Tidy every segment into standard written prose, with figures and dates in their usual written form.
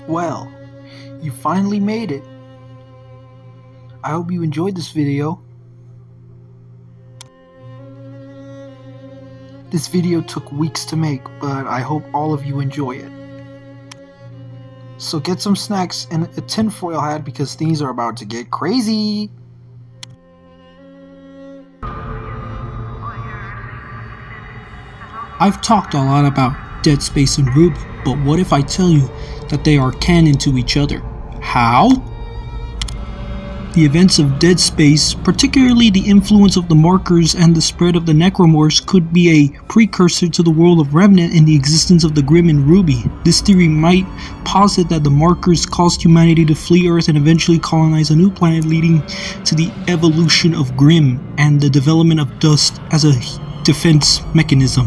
Well, you finally made it. I hope you enjoyed this video. This video took weeks to make, but I hope all of you enjoy it. So get some snacks and a tinfoil hat because things are about to get crazy. I've talked a lot about Dead Space and RWBY, but what if I tell you that they are canon to each other? How? The events of Dead Space, particularly the influence of the markers and the spread of the necromorphs, could be a precursor to the world of Remnant and the existence of the Grimm in RWBY. This theory might posit that the markers caused humanity to flee Earth and eventually colonize a new planet, leading to the evolution of Grimm and the development of dust as a defense mechanism.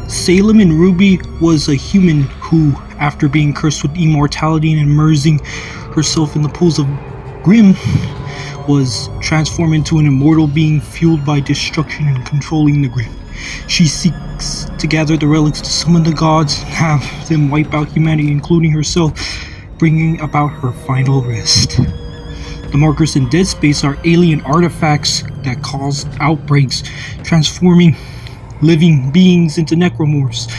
Salem in RWBY was a human who, after being cursed with immortality and immersing herself in the pools of Grimm, was transformed into an immortal being fueled by destruction and controlling the Grimm. She seeks to gather the relics to summon the gods and have them wipe out humanity, including herself, bringing about her final rest. The markers in Dead Space are alien artifacts that cause outbreaks, transforming living beings into necromorphs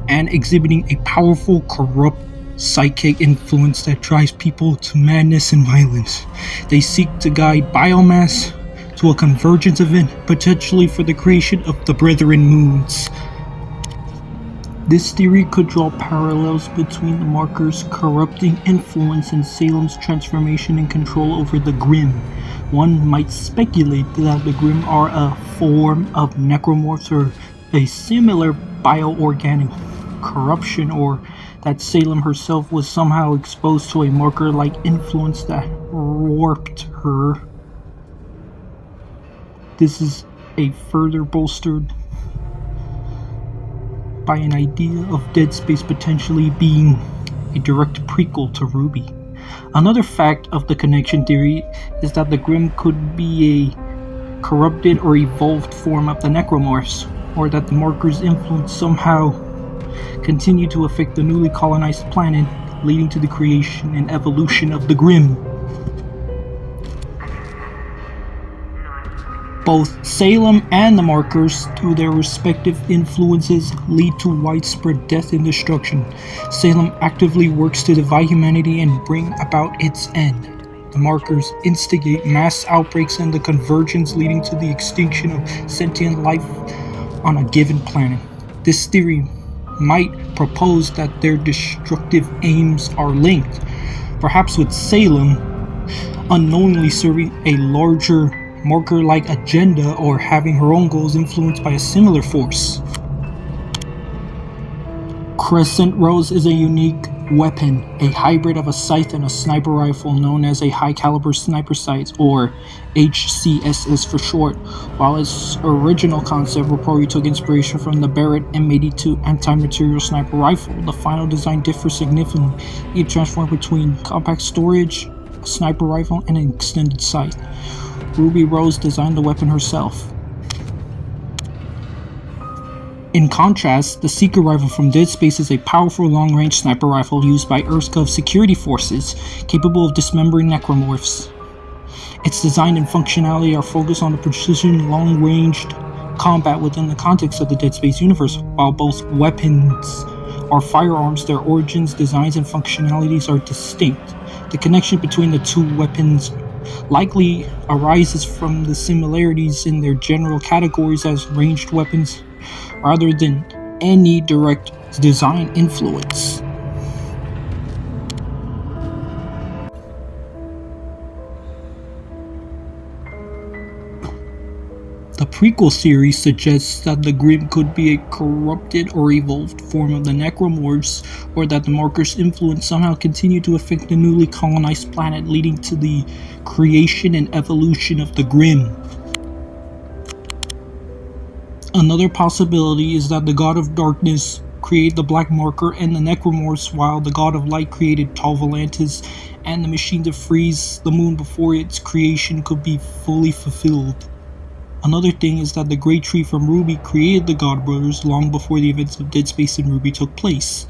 and exhibiting a powerful, corrupt psychic influence that drives people to madness and violence. They seek to guide biomass to a convergence event, potentially for the creation of the Brethren Moons. This theory could draw parallels between the markers' corrupting influence and Salem's transformation and control over the Grimm. One might speculate that the Grimm are a form of necromorphs or a similar bioorganic corruption, or that Salem herself was somehow exposed to a marker-like influence that warped her. This is a further bolstered by an idea of Dead Space potentially being a direct prequel to RWBY. Another fact of the connection theory is that the Grimm could be a corrupted or evolved form of the necromorphs, or that the markers' influence somehow continue to affect the newly colonized planet, leading to the creation and evolution of the Grimm. Both Salem and the markers, through their respective influences, lead to widespread death and destruction. Salem actively works to divide humanity and bring about its end. The markers instigate mass outbreaks and the convergence, leading to the extinction of sentient life on a given planet. This theory might propose that their destructive aims are linked, perhaps with Salem unknowingly serving a larger marker-like agenda or having her own goals influenced by a similar force. Crescent Rose is a unique weapon, a hybrid of a scythe and a sniper rifle known as a high-caliber sniper sight, or HCSS for short. While its original concept reportedly took inspiration from the Barrett M82 anti-material sniper rifle, the final design differs significantly. It transformed between compact storage, a sniper rifle, and an extended sight. Ruby Rose designed the weapon herself. In contrast, the Seeker rifle from Dead Space is a powerful long-range sniper rifle used by EarthGov security forces, capable of dismembering necromorphs. Its design and functionality are focused on the precision, long-ranged combat within the context of the Dead Space universe. While both weapons are firearms, their origins, designs, and functionalities are distinct. The connection between the two weapons likely arises from the similarities in their general categories as ranged weapons, rather than any direct design influence. The prequel theory suggests that the Grimm could be a corrupted or evolved form of the necromorphs, or that the markers' influence somehow continue to affect the newly colonized planet, leading to the creation and evolution of the Grimm. Another possibility is that the God of Darkness created the Black Marker and the necromorphs, while the God of Light created tall Volantis and the machine to freeze the moon before its creation could be fully fulfilled. Another thing is that the Great Tree from RWBY created the God Brothers long before the events of Dead Space and RWBY took place.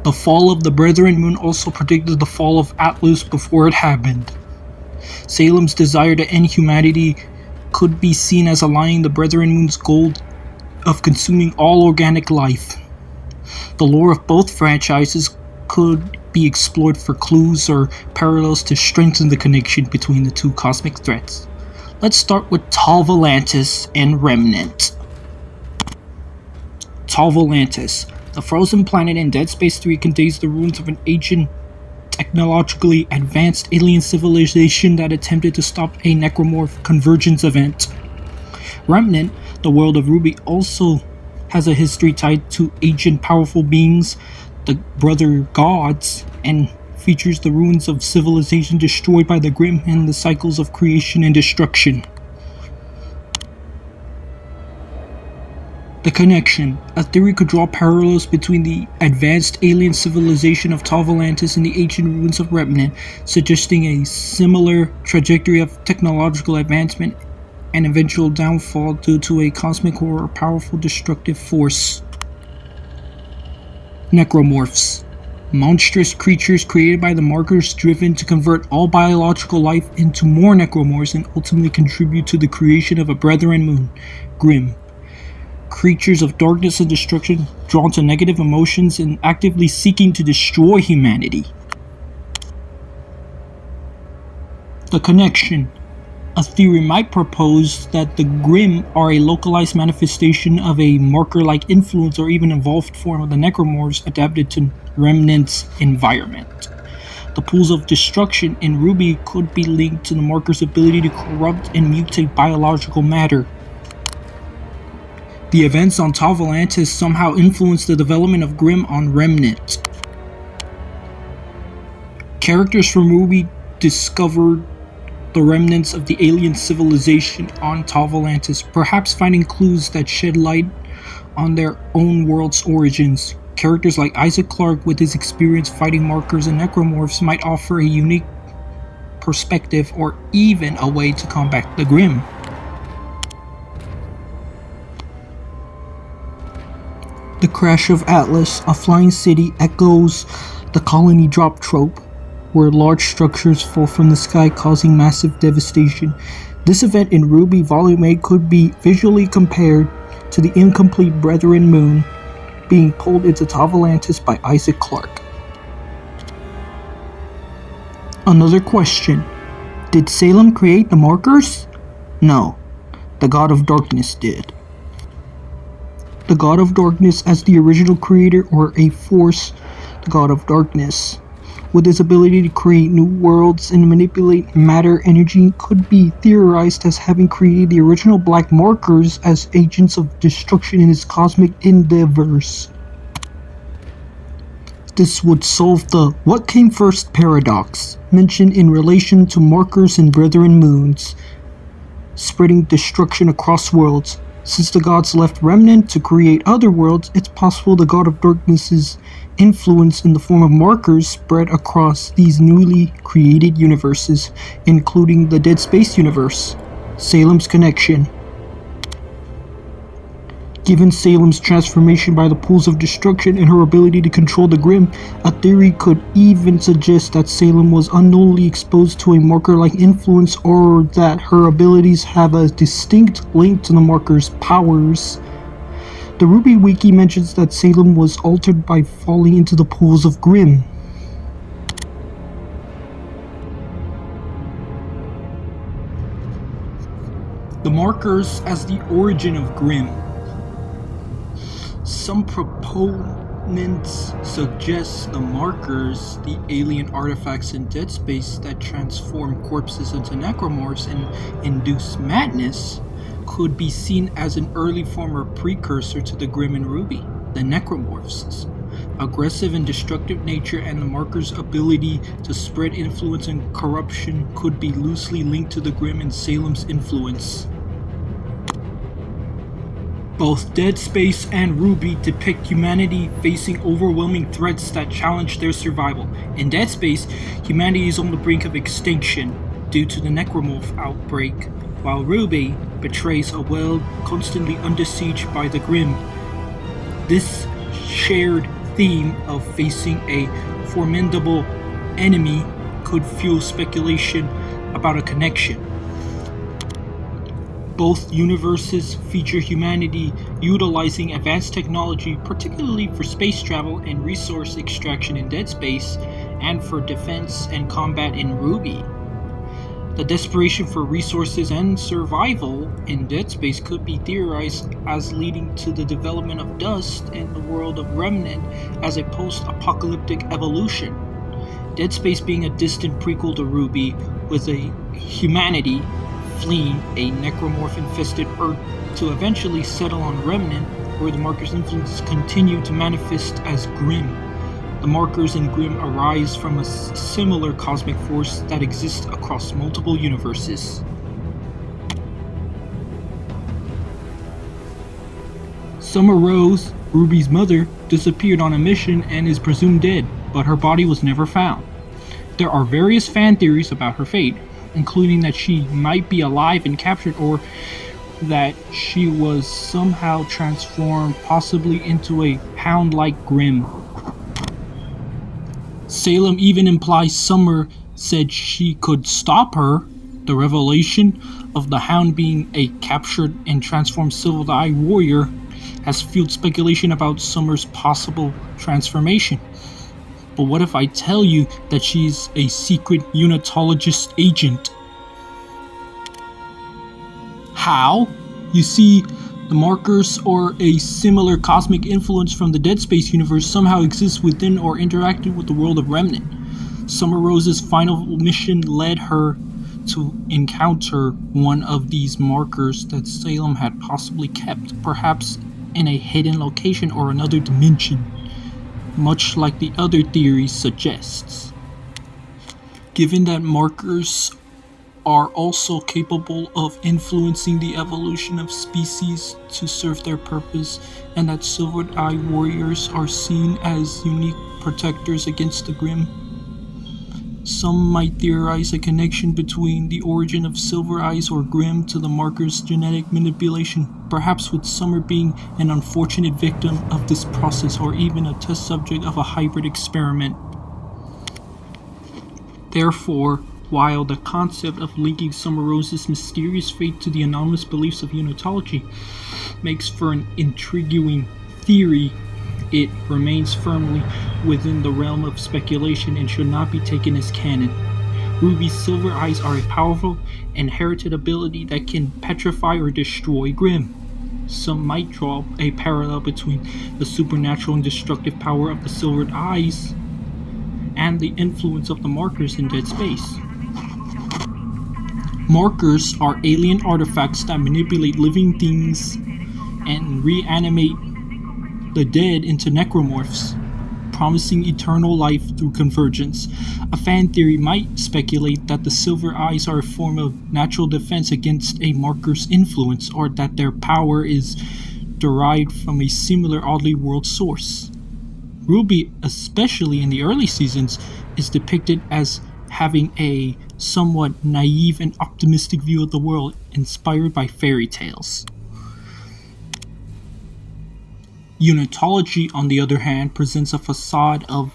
The fall of the Brethren Moon also predicted the fall of Atlas before it happened. Salem's desire to end humanity could be seen as aligning the Brethren Moon's goal of consuming all organic life. The lore of both franchises could be explored for clues or parallels to strengthen the connection between the two cosmic threats. Let's start with Volantis and Remnant. Volantis. The frozen planet in Dead Space 3 contains the ruins of an ancient, technologically advanced alien civilization that attempted to stop a necromorph convergence event. Remnant, the world of RWBY, also has a history tied to ancient powerful beings, the Brother Gods, and features the ruins of civilization destroyed by the Grim and the cycles of creation and destruction. The connection. A theory could draw parallels between the advanced alien civilization of Volantis and the ancient ruins of Remnant, suggesting a similar trajectory of technological advancement and eventual downfall due to a cosmic or powerful destructive force. Necromorphs. Monstrous creatures created by the markers driven to convert all biological life into more necromorphs and ultimately contribute to the creation of a Brethren Moon, Grim. Creatures of darkness and destruction drawn to negative emotions and actively seeking to destroy humanity. The connection. A theory might propose that the Grim are a localized manifestation of a marker-like influence or even evolved form of the necromorphs adapted to Remnant's environment. The pools of destruction in RWBY could be linked to the marker's ability to corrupt and mutate biological matter. The events on Volantis somehow influenced the development of Grim on Remnant. Characters from RWBY discovered the remnants of the alien civilization on Volantis, perhaps finding clues that shed light on their own world's origins. Characters like Isaac Clarke, with his experience fighting markers and necromorphs, might offer a unique perspective or even a way to combat the Grim. The crash of Atlas, a flying city, echoes the colony drop trope, where large structures fall from the sky causing massive devastation. This event in RWBY Volume 8 could be visually compared to the incomplete Brethren Moon being pulled into Volantis by Isaac Clarke. Another question. Did Salem create the markers? No, the God of Darkness did. The God of Darkness as the original creator, or a force, the God of Darkness, with his ability to create new worlds and manipulate matter energy, could be theorized as having created the original black markers as agents of destruction in his cosmic endeavors. This would solve the "what came first" paradox mentioned in relation to markers and Brethren Moons, spreading destruction across worlds. Since the gods left Remnant to create other worlds, it's possible the God of Darkness's influence in the form of markers spread across these newly created universes, including the Dead Space universe. Salem's connection. Given Salem's transformation by the pools of destruction and her ability to control the Grim, a theory could even suggest that Salem was unknowingly exposed to a marker-like influence, or that her abilities have a distinct link to the marker's powers. The RWBY Wiki mentions that Salem was altered by falling into the pools of Grim. The markers as the origin of Grim. Some proponents suggest the markers, the alien artifacts in Dead Space that transform corpses into necromorphs and induce madness, could be seen as an early form or precursor to the Grim in RWBY, the necromorphs. Aggressive and destructive nature and the markers' ability to spread influence and corruption could be loosely linked to the Grim and Salem's influence. Both Dead Space and RWBY depict humanity facing overwhelming threats that challenge their survival. In Dead Space, humanity is on the brink of extinction due to the necromorph outbreak, while RWBY betrays a world constantly under siege by the Grim. This shared theme of facing a formidable enemy could fuel speculation about a connection. Both universes feature humanity utilizing advanced technology, particularly for space travel and resource extraction in Dead Space, and for defense and combat in RWBY. The desperation for resources and survival in Dead Space could be theorized as leading to the development of Dust in the world of Remnant as a post-apocalyptic evolution. Dead Space being a distant prequel to RWBY, with a humanity fleeing a necromorph-infested Earth to eventually settle on Remnant, where the Marker's influence continue to manifest as Grim. The Markers and Grim arise from a similar cosmic force that exists across multiple universes. Summer Rose, RWBY's mother, disappeared on a mission and is presumed dead, but her body was never found. There are various fan theories about her fate, including that she might be alive and captured, or that she was somehow transformed, possibly into a hound-like Grim. Salem even implies Summer said she could stop her. The revelation of the Hound being a captured and transformed Silver Eye warrior has fueled speculation about Summer's possible transformation. But what if I tell you that she's a secret unitologist agent? How? You see, the Markers, or a similar cosmic influence from the Dead Space universe, somehow exists within or interacted with the world of Remnant. Summer Rose's final mission led her to encounter one of these Markers that Salem had possibly kept, perhaps in a hidden location or another dimension, much like the other theory suggests. Given that Markers are also capable of influencing the evolution of species to serve their purpose, and that Silvered Eye warriors are seen as unique protectors against the Grim, some might theorize a connection between the origin of Silver Eyes or Grim to the Marker's genetic manipulation, perhaps with Summer being an unfortunate victim of this process, or even a test subject of a hybrid experiment. Therefore, while the concept of linking Summer Rose's mysterious fate to the anomalous beliefs of unitology makes for an intriguing theory, it remains firmly within the realm of speculation and should not be taken as canon. RWBY's Silver Eyes are a powerful, inherited ability that can petrify or destroy Grim. Some might draw a parallel between the supernatural and destructive power of the Silvered Eyes and the influence of the Markers in Dead Space. Markers are alien artifacts that manipulate living things and reanimate the dead into necromorphs, promising eternal life through convergence. A fan theory might speculate that the Silver Eyes are a form of natural defense against a Marker's influence, or that their power is derived from a similar oddly world source. RWBY, especially in the early seasons, is depicted as having a somewhat naive and optimistic view of the world, inspired by fairy tales. Unitology, on the other hand, presents a facade of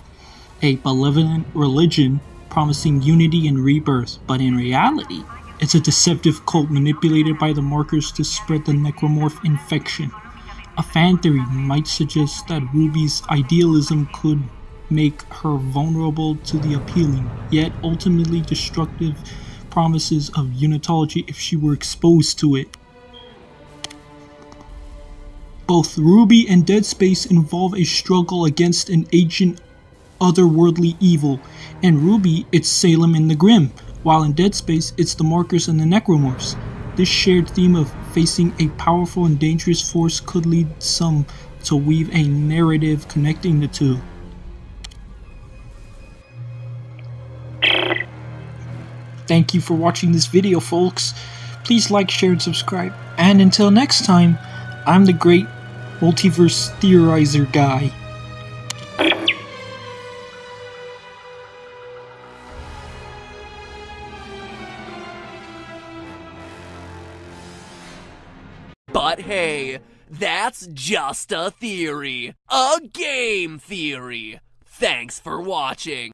a benevolent religion promising unity and rebirth, but in reality, it's a deceptive cult manipulated by the Markers to spread the necromorph infection. A fan theory might suggest that RWBY's idealism could make her vulnerable to the appealing, yet ultimately destructive promises of unitology if she were exposed to it. Both RWBY and Dead Space involve a struggle against an ancient otherworldly evil. In RWBY, it's Salem and the Grim, while in Dead Space, it's the Markers and the Necromorphs. This shared theme of facing a powerful and dangerous force could lead some to weave a narrative connecting the two. Thank you for watching this video, folks. Please like, share, and subscribe. And until next time, I'm the great multiverse theorizer guy. But hey, that's just a theory. A game theory. Thanks for watching.